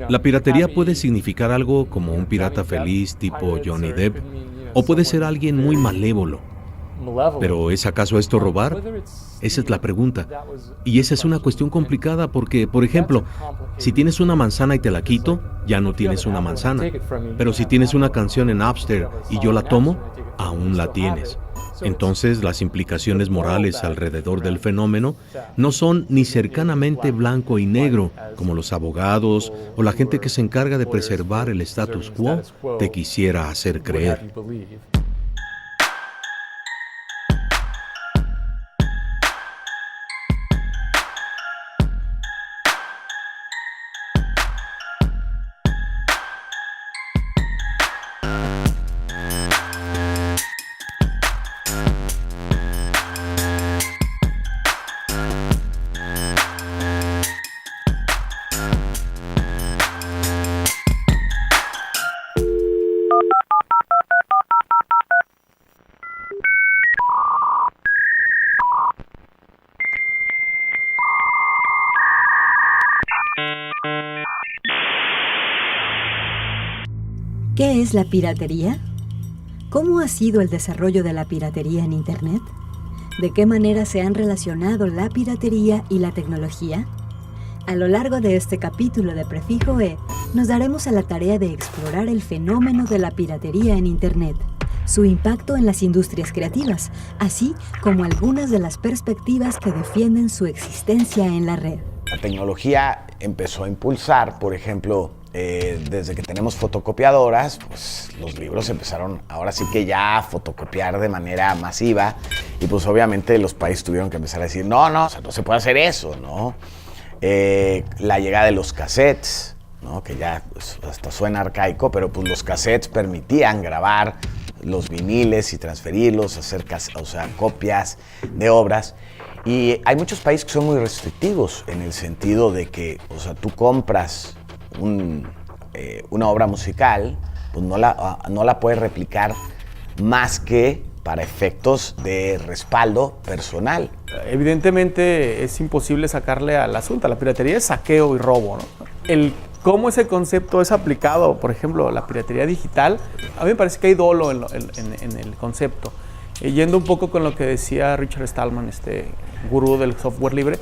La piratería puede significar algo como un pirata feliz tipo Johnny Depp, o puede ser alguien muy malévolo. ¿Pero es acaso esto robar? Esa es la pregunta. Y esa es una cuestión complicada porque, por ejemplo, si tienes una manzana y te la quito, ya no tienes una manzana. Pero si tienes una canción en Napster y yo la tomo, aún la tienes. Entonces, las implicaciones morales alrededor del fenómeno no son ni cercanamente blanco y negro, como los abogados o la gente que se encarga de preservar el status quo te quisiera hacer creer. ¿Qué es la piratería? ¿Cómo ha sido el desarrollo de la piratería en Internet? ¿De qué manera se han relacionado la piratería y la tecnología? A lo largo de este capítulo de Prefijo E, nos daremos a la tarea de explorar el fenómeno de la piratería en Internet, su impacto en las industrias creativas, así como algunas de las perspectivas que defienden su existencia en la red. La tecnología empezó a impulsar, por ejemplo, desde que tenemos fotocopiadoras, pues los libros empezaron ahora sí que ya a fotocopiar de manera masiva y pues obviamente los países tuvieron que empezar a decir no, o sea, no se puede hacer eso, ¿no? La llegada de los cassettes, ¿no? Que ya pues, hasta suena arcaico, pero pues los cassettes permitían grabar los viniles y transferirlos, hacer copias de obras. Y hay muchos países que son muy restrictivos en el sentido de que, o sea, tú compras una obra musical, pues no la puedes replicar más que para efectos de respaldo personal. Evidentemente es imposible sacarle al asunto. La piratería es saqueo y robo, ¿no? Cómo ese concepto es aplicado, por ejemplo, la piratería digital, a mí me parece que hay dolo en el concepto. Yendo un poco con lo que decía Richard Stallman, este gurú del software libre,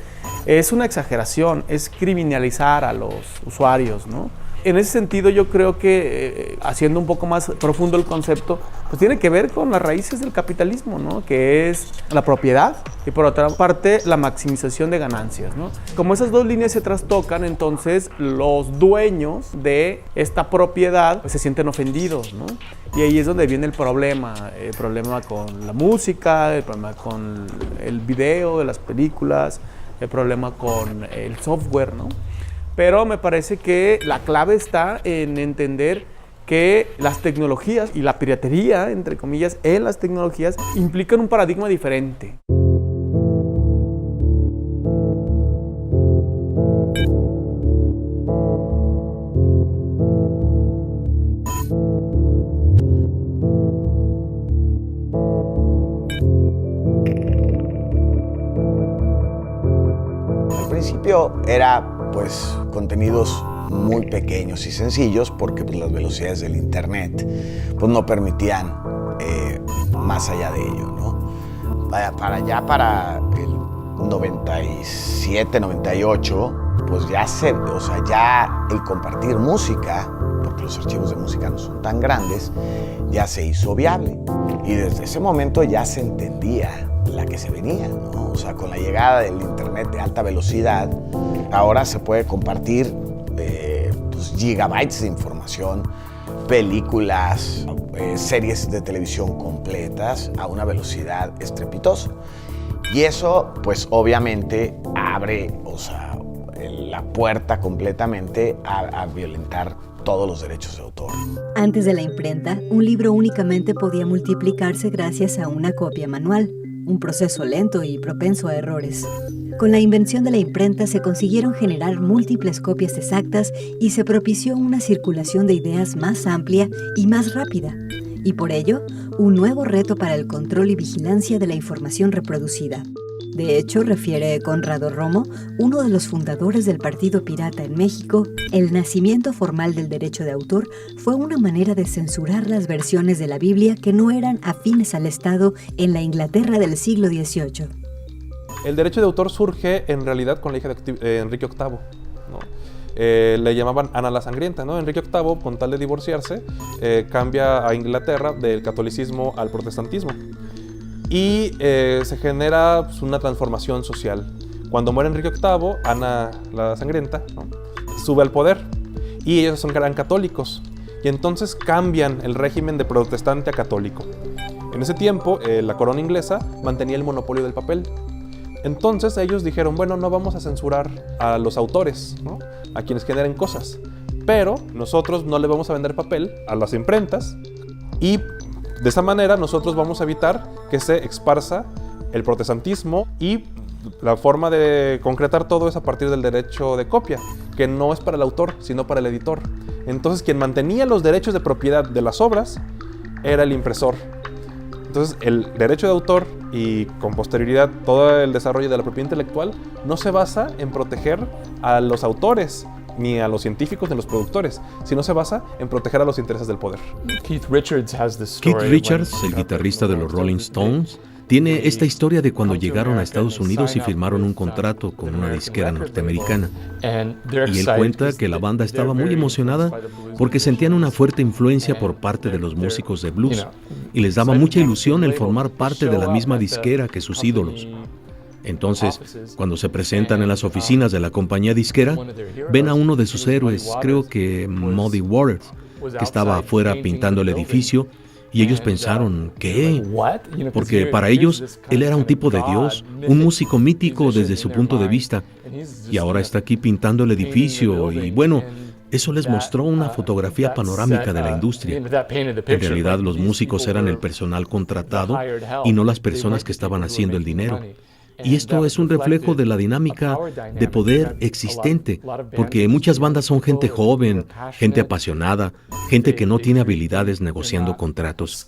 es una exageración, es criminalizar a los usuarios, ¿no? En ese sentido yo creo que, haciendo un poco más profundo el concepto, pues tiene que ver con las raíces del capitalismo, ¿no? Que es la propiedad y por otra parte la maximización de ganancias, ¿no? Como esas dos líneas se trastocan, entonces los dueños de esta propiedad pues, se sienten ofendidos, ¿no? Y ahí es donde viene el problema con la música, el problema con el video de las películas, el problema con el software, ¿no? Pero me parece que la clave está en entender que las tecnologías y la piratería, entre comillas, en las tecnologías implican un paradigma diferente. Al principio era pues contenidos muy pequeños y sencillos porque pues, las velocidades del internet pues no permitían más allá de ello, ¿no? Para el 97, 98 pues ya el compartir música, porque los archivos de música no son tan grandes, ya se hizo viable y desde ese momento ya se entendía la que se venía, ¿no? O sea, con la llegada del internet de alta velocidad, ahora se puede compartir gigabytes de información, películas, series de televisión completas a una velocidad estrepitosa. Y eso, pues obviamente, abre, la puerta completamente a violentar todos los derechos de autor. Antes de la imprenta, un libro únicamente podía multiplicarse gracias a una copia manual, un proceso lento y propenso a errores. Con la invención de la imprenta se consiguieron generar múltiples copias exactas y se propició una circulación de ideas más amplia y más rápida, y por ello, un nuevo reto para el control y vigilancia de la información reproducida. De hecho, refiere Conrado Romo, uno de los fundadores del Partido Pirata en México, el nacimiento formal del derecho de autor fue una manera de censurar las versiones de la Biblia que no eran afines al Estado en la Inglaterra del siglo XVIII. El derecho de autor surge en realidad con la hija de Enrique VIII, ¿no? Le llamaban Ana la Sangrienta, ¿no? Enrique VIII, con tal de divorciarse, cambia a Inglaterra del catolicismo al protestantismo. Y se genera pues, una transformación social. Cuando muere Enrique VIII, Ana la Sangrienta, ¿no? Sube al poder y ellos eran católicos. Y entonces cambian el régimen de protestante a católico. En ese tiempo, la corona inglesa mantenía el monopolio del papel. Entonces ellos dijeron, bueno, no vamos a censurar a los autores, ¿no? A quienes generen cosas, pero nosotros no le vamos a vender papel a las imprentas y de esa manera nosotros vamos a evitar que se esparza el protestantismo y la forma de concretar todo es a partir del derecho de copia, que no es para el autor, sino para el editor. Entonces quien mantenía los derechos de propiedad de las obras era el impresor. Entonces, el derecho de autor y con posterioridad todo el desarrollo de la propiedad intelectual no se basa en proteger a los autores, ni a los científicos, ni a los productores, sino se basa en proteger a los intereses del poder. Keith Richards, el guitarrista de los Rolling Stones, tiene esta historia de cuando llegaron a Estados Unidos y firmaron un contrato con una disquera norteamericana. Y él cuenta que la banda estaba muy emocionada porque sentían una fuerte influencia por parte de los músicos de blues y les daba mucha ilusión el formar parte de la misma disquera que sus ídolos. Entonces, cuando se presentan en las oficinas de la compañía disquera, ven a uno de sus héroes, creo que Muddy Waters, que estaba afuera pintando el edificio. Y ellos pensaron, ¿qué? Porque para ellos, él era un tipo de Dios, un músico mítico desde su punto de vista. Y ahora está aquí pintando el edificio y bueno, eso les mostró una fotografía panorámica de la industria. En realidad, los músicos eran el personal contratado y no las personas que estaban haciendo el dinero. Y esto es un reflejo de la dinámica de poder existente, porque muchas bandas son gente joven, gente apasionada, gente que no tiene habilidades negociando contratos.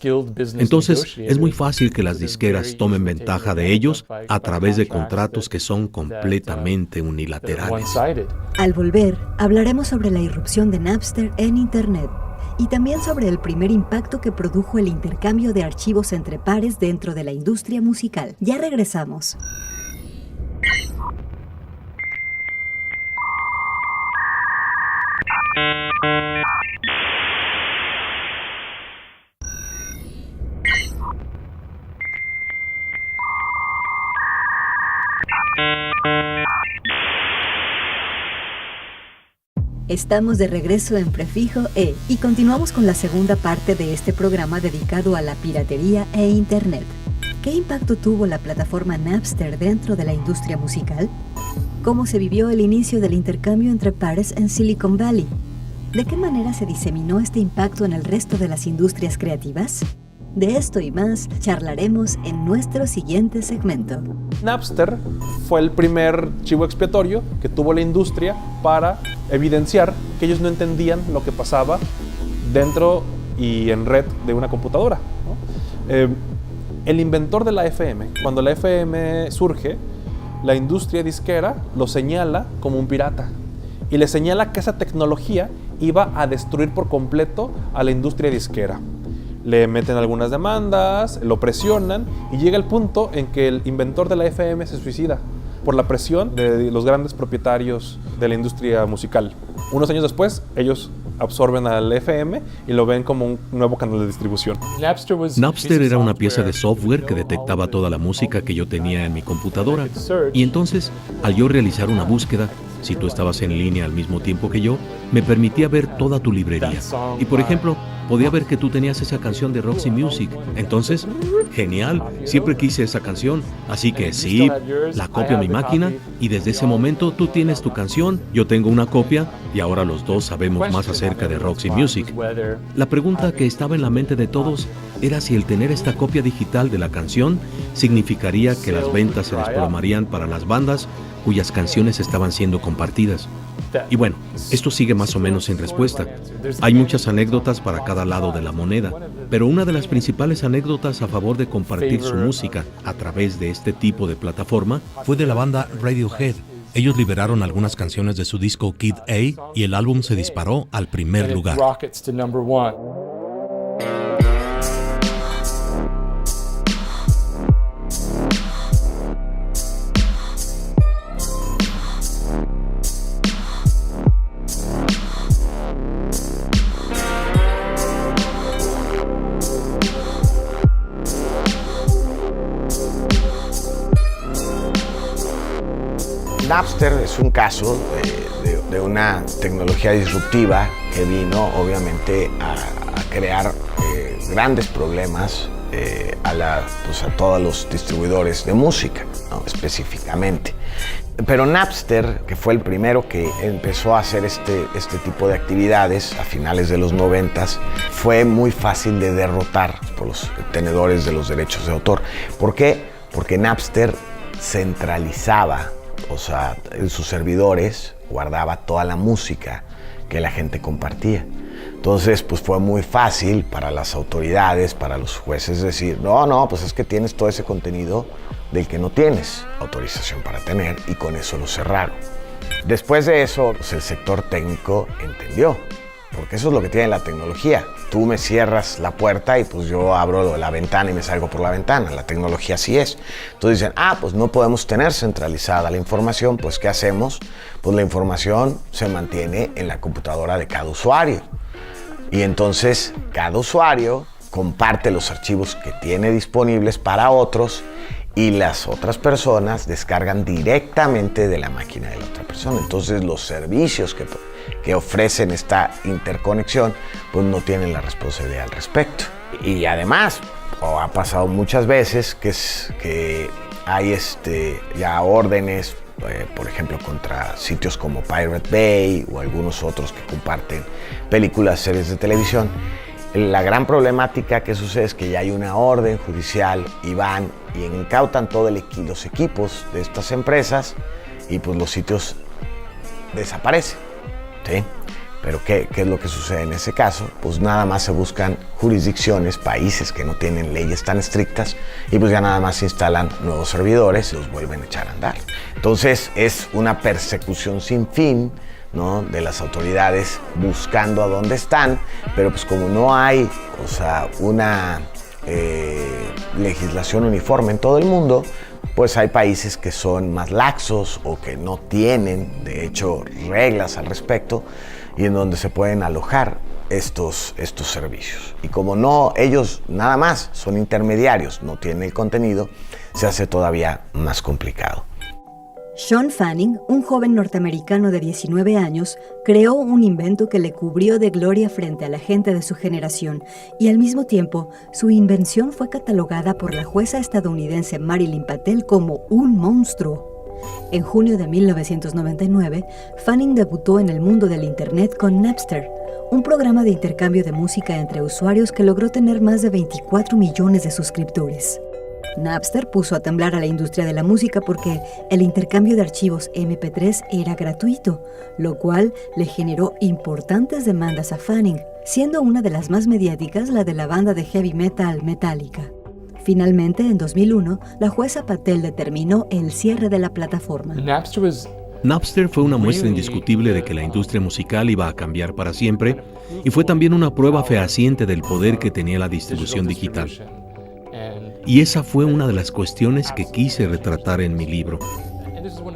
Entonces, es muy fácil que las disqueras tomen ventaja de ellos a través de contratos que son completamente unilaterales. Al volver, hablaremos sobre la irrupción de Napster en Internet y también sobre el primer impacto que produjo el intercambio de archivos entre pares dentro de la industria musical. Ya regresamos. Estamos de regreso en Prefijo E y continuamos con la segunda parte de este programa dedicado a la piratería e Internet. ¿Qué impacto tuvo la plataforma Napster dentro de la industria musical? ¿Cómo se vivió el inicio del intercambio entre pares en Silicon Valley? ¿De qué manera se diseminó este impacto en el resto de las industrias creativas? De esto y más charlaremos en nuestro siguiente segmento. Napster fue el primer chivo expiatorio que tuvo la industria para evidenciar que ellos no entendían lo que pasaba dentro y en red de una computadora, ¿no? El inventor de la FM, cuando la FM surge, la industria disquera lo señala como un pirata y le señala que esa tecnología iba a destruir por completo a la industria disquera. Le meten algunas demandas, lo presionan y llega el punto en que el inventor de la FM se suicida por la presión de los grandes propietarios de la industria musical. Unos años después, ellos absorben al FM y lo ven como un nuevo canal de distribución. Napster era una pieza de software que detectaba toda la música que yo tenía en mi computadora. Y entonces, al yo realizar una búsqueda, si tú estabas en línea al mismo tiempo que yo, me permitía ver toda tu librería. Y por ejemplo, podía ver que tú tenías esa canción de Roxy Music. Entonces, genial, siempre quise esa canción. Así que sí, la copio a mi máquina y desde ese momento tú tienes tu canción, yo tengo una copia y ahora los dos sabemos más acerca de Roxy Music. La pregunta que estaba en la mente de todos era si el tener esta copia digital de la canción significaría que las ventas se desplomarían para las bandas cuyas canciones estaban siendo compartidas. Y bueno, esto sigue más o menos sin respuesta. Hay muchas anécdotas para cada lado de la moneda. Pero una de las principales anécdotas a favor de compartir su música a través de este tipo de plataforma fue de la banda Radiohead. Ellos liberaron algunas canciones de su disco Kid A y el álbum se disparó al primer lugar. Napster es un caso de una tecnología disruptiva que vino obviamente a crear grandes problemas a todos los distribuidores de música, ¿no? Específicamente. Pero Napster, que fue el primero que empezó a hacer este tipo de actividades a finales de los 90s, fue muy fácil de derrotar por los tenedores de los derechos de autor. ¿Por qué? Porque Napster centralizaba, o sea, en sus servidores guardaba toda la música que la gente compartía. Entonces, pues fue muy fácil para las autoridades, para los jueces decir, no, pues es que tienes todo ese contenido del que no tienes autorización para tener, y con eso lo cerraron. Después de eso, pues el sector técnico entendió, porque eso es lo que tiene la tecnología. Tú me cierras la puerta y pues yo abro la ventana y me salgo por la ventana. La tecnología así es. Entonces dicen, pues no podemos tener centralizada la información, pues ¿qué hacemos? Pues la información se mantiene en la computadora de cada usuario. Y entonces cada usuario comparte los archivos que tiene disponibles para otros, y las otras personas descargan directamente de la máquina de la otra persona. Entonces los servicios que ofrecen esta interconexión pues no tienen la responsabilidad al respecto. Y además, ha pasado muchas veces que hay ya órdenes, por ejemplo, contra sitios como Pirate Bay o algunos otros que comparten películas, series de televisión. La gran problemática que sucede es que ya hay una orden judicial y van y incautan todos los equipos de estas empresas, y pues los sitios desaparecen, ¿sí? Pero ¿qué es lo que sucede en ese caso? Pues nada más se buscan jurisdicciones, países que no tienen leyes tan estrictas, y pues ya nada más se instalan nuevos servidores y los vuelven a echar a andar. Entonces es una persecución sin fin, ¿no?, de las autoridades buscando a dónde están, pero pues como no hay, una legislación uniforme en todo el mundo, pues hay países que son más laxos o que no tienen, de hecho, reglas al respecto, y en donde se pueden alojar estos servicios. Y como ellos nada más son intermediarios, no tienen el contenido, se hace todavía más complicado. Sean Fanning, un joven norteamericano de 19 años, creó un invento que le cubrió de gloria frente a la gente de su generación, y al mismo tiempo, su invención fue catalogada por la jueza estadounidense Marilyn Patel como un monstruo. En junio de 1999, Fanning debutó en el mundo del Internet con Napster, un programa de intercambio de música entre usuarios que logró tener más de 24 millones de suscriptores. Napster puso a temblar a la industria de la música porque el intercambio de archivos MP3 era gratuito, lo cual le generó importantes demandas a Fanning, siendo una de las más mediáticas la de la banda de heavy metal Metallica. Finalmente, en 2001, la jueza Patel determinó el cierre de la plataforma. Napster fue una muestra indiscutible de que la industria musical iba a cambiar para siempre, y fue también una prueba fehaciente del poder que tenía la distribución digital. Y esa fue una de las cuestiones que quise retratar en mi libro.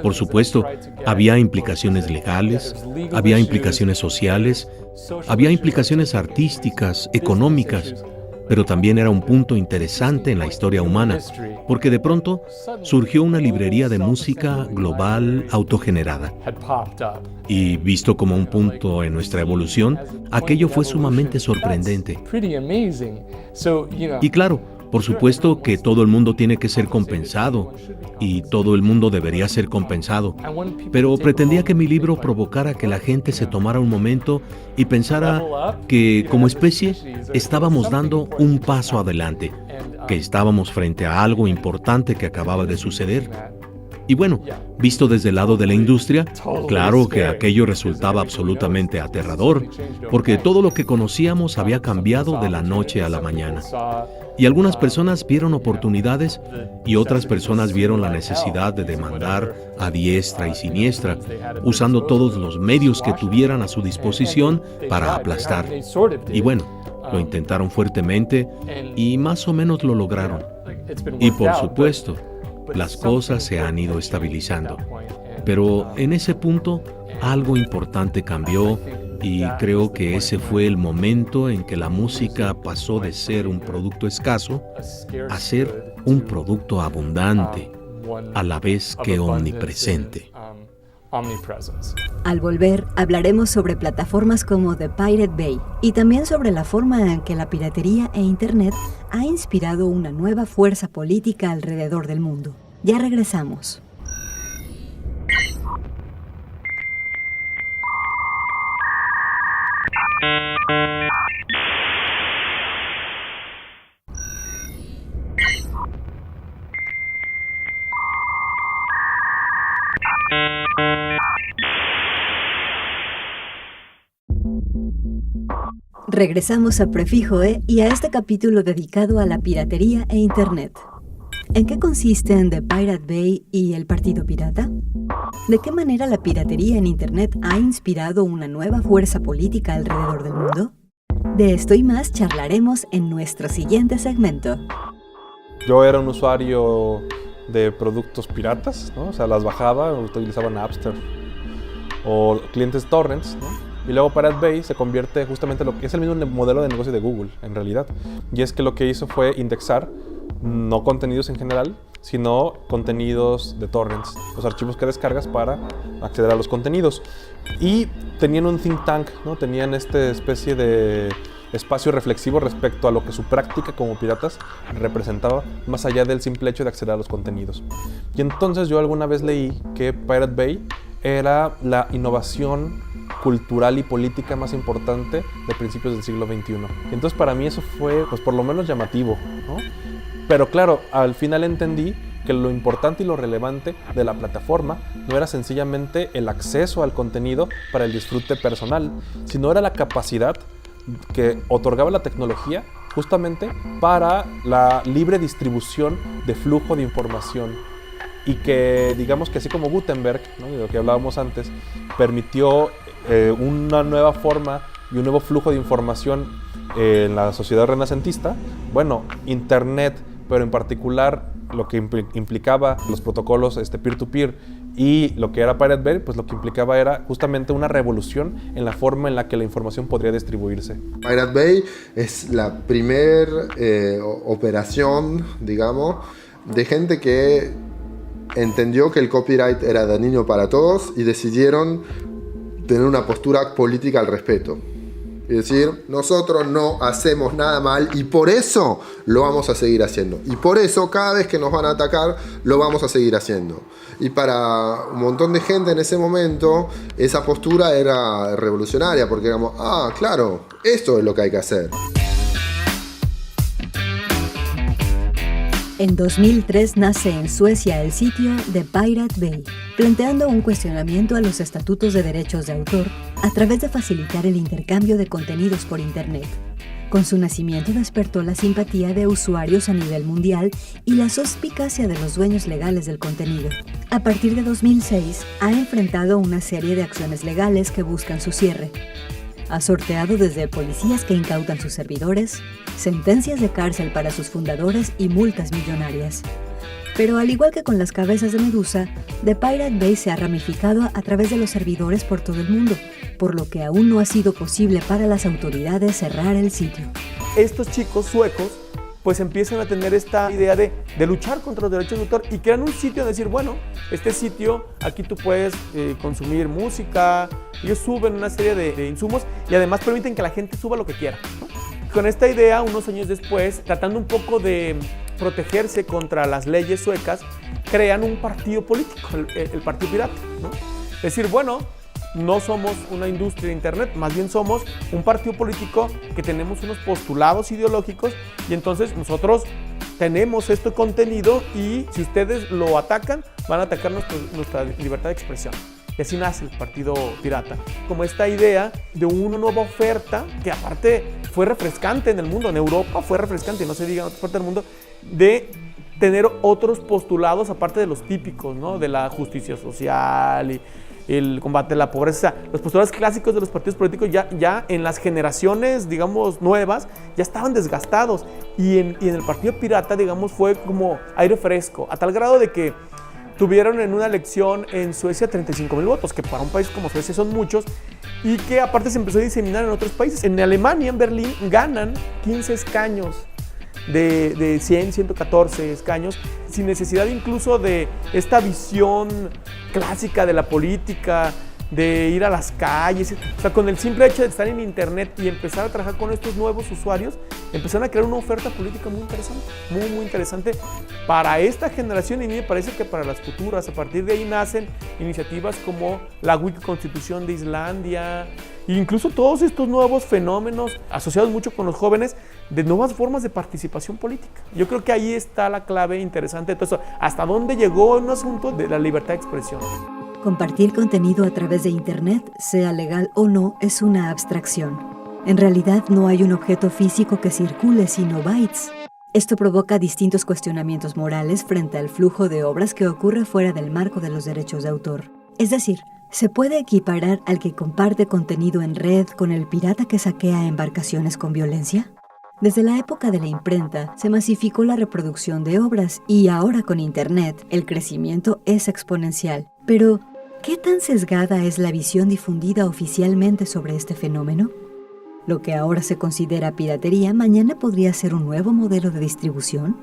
Por supuesto, había implicaciones legales, había implicaciones sociales, había implicaciones artísticas, económicas, pero también era un punto interesante en la historia humana, porque de pronto surgió una librería de música global autogenerada. Y visto como un punto en nuestra evolución, aquello fue sumamente sorprendente. Y claro, por supuesto que todo el mundo tiene que ser compensado, y todo el mundo debería ser compensado, pero pretendía que mi libro provocara que la gente se tomara un momento y pensara que como especie estábamos dando un paso adelante, que estábamos frente a algo importante que acababa de suceder, Y bueno, visto desde el lado de la industria, claro que aquello resultaba absolutamente aterrador, porque todo lo que conocíamos había cambiado de la noche a la mañana. Y algunas personas vieron oportunidades y otras personas vieron la necesidad de demandar a diestra y siniestra, usando todos los medios que tuvieran a su disposición para aplastar. Y bueno, lo intentaron fuertemente y más o menos lo lograron. Y por supuesto, las cosas se han ido estabilizando. Pero en ese punto, algo importante cambió y creo que ese fue el momento en que la música pasó de ser un producto escaso a ser un producto abundante, a la vez que omnipresente. Al volver, hablaremos sobre plataformas como The Pirate Bay y también sobre la forma en que la piratería e Internet ha inspirado una nueva fuerza política alrededor del mundo. Ya regresamos. Regresamos a Prefijo E y a este capítulo dedicado a la piratería e Internet. ¿En qué consisten The Pirate Bay y el Partido Pirata? ¿De qué manera la piratería en Internet ha inspirado una nueva fuerza política alrededor del mundo? De esto y más charlaremos en nuestro siguiente segmento. Yo era un usuario de productos piratas, ¿no? O sea, las bajaba, utilizaba Napster o clientes torrents, ¿no? Y luego Pirate Bay se convierte justamente en lo que es el mismo modelo de negocio de Google, en realidad. Y es que lo que hizo fue indexar no contenidos en general, sino contenidos de torrents, los archivos que descargas para acceder a los contenidos. Y tenían un think tank, ¿no? Tenían esta especie de espacio reflexivo respecto a lo que su práctica como piratas representaba, más allá del simple hecho de acceder a los contenidos. Y entonces yo alguna vez leí que Pirate Bay era la innovación cultural y política más importante de principios del siglo XXI. Y entonces para mí eso fue, pues por lo menos llamativo, ¿no? Pero claro, al final entendí que lo importante y lo relevante de la plataforma no era sencillamente el acceso al contenido para el disfrute personal, sino era la capacidad que otorgaba la tecnología justamente para la libre distribución de flujo de información. Y que, digamos que así como Gutenberg, ¿no?, de lo que hablábamos antes, permitió una nueva forma y un nuevo flujo de información en la sociedad renacentista, bueno, Internet, pero en particular lo que implicaba los protocolos peer-to-peer y lo que era Pirate Bay, pues lo que implicaba era justamente una revolución en la forma en la que la información podría distribuirse. Pirate Bay es la primer operación, digamos, de gente que entendió que el copyright era dañino para todos y decidieron tener una postura política al respecto. Es decir, nosotros no hacemos nada mal y por eso lo vamos a seguir haciendo. Y por eso cada vez que nos van a atacar lo vamos a seguir haciendo. Y para un montón de gente en ese momento esa postura era revolucionaria porque éramos, claro, esto es lo que hay que hacer. En 2003 nace en Suecia el sitio The Pirate Bay, planteando un cuestionamiento a los estatutos de derechos de autor a través de facilitar el intercambio de contenidos por Internet. Con su nacimiento despertó la simpatía de usuarios a nivel mundial y la suspicacia de los dueños legales del contenido. A partir de 2006, ha enfrentado una serie de acciones legales que buscan su cierre. Ha sorteado desde policías que incautan sus servidores, sentencias de cárcel para sus fundadores y multas millonarias. Pero al igual que con las cabezas de Medusa, The Pirate Bay se ha ramificado a través de los servidores por todo el mundo, por lo que aún no ha sido posible para las autoridades cerrar el sitio. Estos chicos suecos pues empiezan a tener esta idea de luchar contra los derechos de autor y crean un sitio de decir, bueno, este sitio, aquí tú puedes consumir música, ellos suben una serie de insumos y además permiten que la gente suba lo que quiera, ¿no? Con esta idea, unos años después, tratando un poco de protegerse contra las leyes suecas, crean un partido político, el Partido Pirata, ¿no? Es decir, bueno, no somos una industria de Internet, más bien somos un partido político que tenemos unos postulados ideológicos y entonces nosotros tenemos este contenido y si ustedes lo atacan, van a atacar nuestra libertad de expresión. Y así nace el Partido Pirata, como esta idea de una nueva oferta que aparte fue refrescante en el mundo, en Europa fue refrescante, no se diga en otras partes del mundo, de tener otros postulados aparte de los típicos, ¿no? De la justicia social y el combate a la pobreza. Los postulados clásicos de los partidos políticos ya en las generaciones, digamos, nuevas, ya estaban desgastados. Y en el Partido Pirata, digamos, fue como aire fresco, a tal grado de que tuvieron en una elección en Suecia 35,000 votos, que para un país como Suecia son muchos, y que aparte se empezó a diseminar en otros países. En Alemania, en Berlín, ganan 15 escaños de 100, 114 escaños, sin necesidad incluso de esta visión clásica de la política, de ir a las calles. O sea, con el simple hecho de estar en internet y empezar a trabajar con estos nuevos usuarios, empezaron a crear una oferta política muy interesante, muy interesante para esta generación, y a mí me parece que para las futuras. A partir de ahí nacen iniciativas como la Wiki-Constitución de Islandia, e incluso todos estos nuevos fenómenos asociados mucho con los jóvenes de nuevas formas de participación política. Yo creo que ahí está la clave interesante de todo eso. ¿Hasta dónde llegó un asunto de la libertad de expresión? Compartir contenido a través de Internet, sea legal o no, es una abstracción. En realidad no hay un objeto físico que circule, sino bytes. Esto provoca distintos cuestionamientos morales frente al flujo de obras que ocurre fuera del marco de los derechos de autor. Es decir, ¿se puede equiparar al que comparte contenido en red con el pirata que saquea embarcaciones con violencia? Desde la época de la imprenta se masificó la reproducción de obras y ahora con Internet el crecimiento es exponencial. Pero, ¿qué tan sesgada es la visión difundida oficialmente sobre este fenómeno? Lo que ahora se considera piratería, mañana podría ser un nuevo modelo de distribución.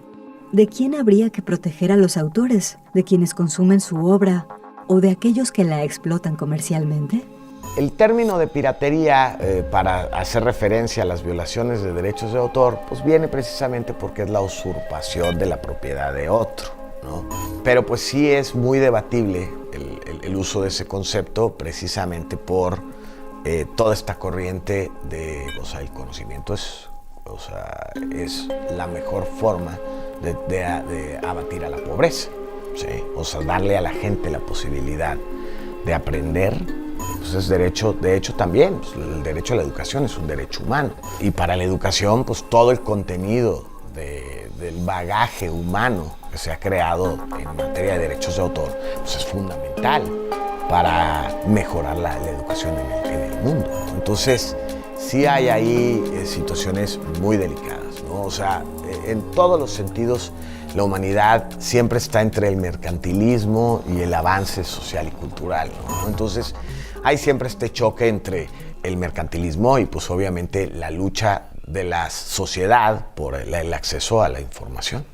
¿De quién habría que proteger a los autores? ¿De quienes consumen su obra o de aquellos que la explotan comercialmente? El término de piratería, para hacer referencia a las violaciones de derechos de autor, pues viene precisamente porque es la usurpación de la propiedad de otro, ¿no? Pero pues sí es muy debatible el uso de ese concepto, precisamente por toda esta corriente de, o sea, el conocimiento es la mejor forma de abatir a la pobreza, ¿sí? O sea, darle a la gente la posibilidad de aprender. Pues es derecho, de hecho también, pues el derecho a la educación es un derecho humano. Y para la educación, pues todo el contenido del bagaje humano que se ha creado en materia de derechos de autor, pues es fundamental para mejorar la educación en el mundo, ¿no? Entonces, sí hay ahí situaciones muy delicadas, ¿no? O sea, en todos los sentidos, la humanidad siempre está entre el mercantilismo y el avance social y cultural, ¿no? Entonces, hay siempre este choque entre el mercantilismo y pues obviamente la lucha de la sociedad por el acceso a la información.